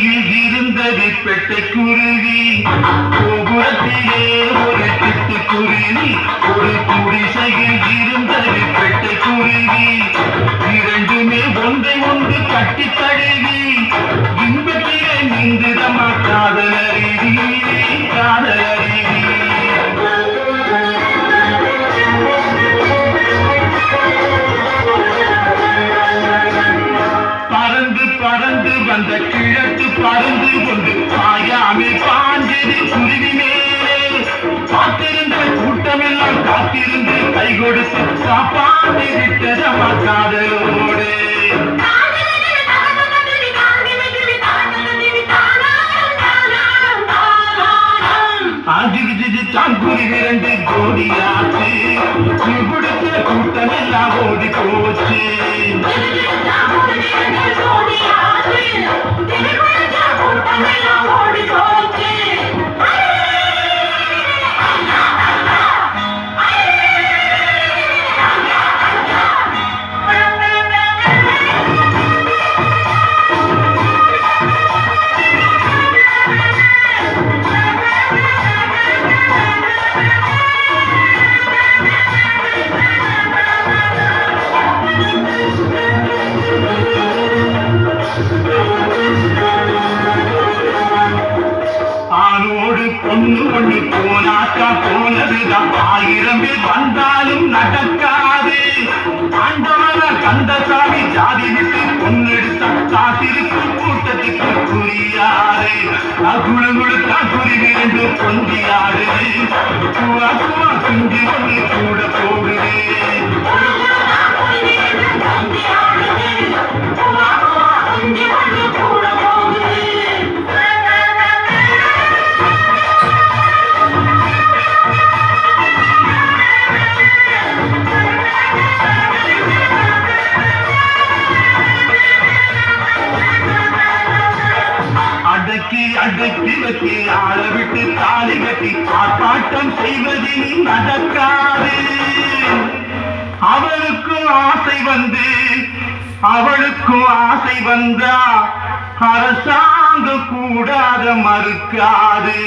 குடிசையில் இருந்தது பெட்டைக்குருவி, கோபுரத்திலே ஒரு சிட்டுக்குருவி. ஒரு குடிசையில் இருந்தது பெட்டைக்குருவி, இரண்டுமே ஒன்றை ஒன்று கட்டி தழுவி இன்பத்திலே நீந்துதமா காதலருவி, காதலருவி. பறந்து பறந்து வந்த கிழக்கு பறந்து கொண்டு பாயாமல் பாஞ்சது குருவி மேலே. காத்திருந்த கூட்டமெல்லாம் காத்திருந்து கை கொடுத்து காப்பாற்றி விட்டதம்மா காதலோடு. குருவி ரெண்டு கோடியாச்சு, கொடுத்த கூட்டமெல்லாம் ஓடி போச்சு. ஆணோடு பொண்ணு ஒண்ணு போனாக்கா போனதுதான், 1000 பேர் வந்தாலும் நடக்காது. ஆண்டவன கந்தசாமி ஜாதி விட்டு பொண்ணெடுத்த காத்திருக்கும் கூட்டத்துக்கு புரியாது. குழுங்குழுத்தா குருவி ரெண்டு பொந்தியாடு, குவா குவா குஞ்சு ஒண்ணு கூட போகுது. அடக்கி வச்சு ஆள விட்டு தாலி கட்டி ஆர்ப்பாட்டம் செய்வதில் நடக்காது. அவளுக்கும் ஆசை வந்தா அரசாங்கம் கூடாத மறுக்காது.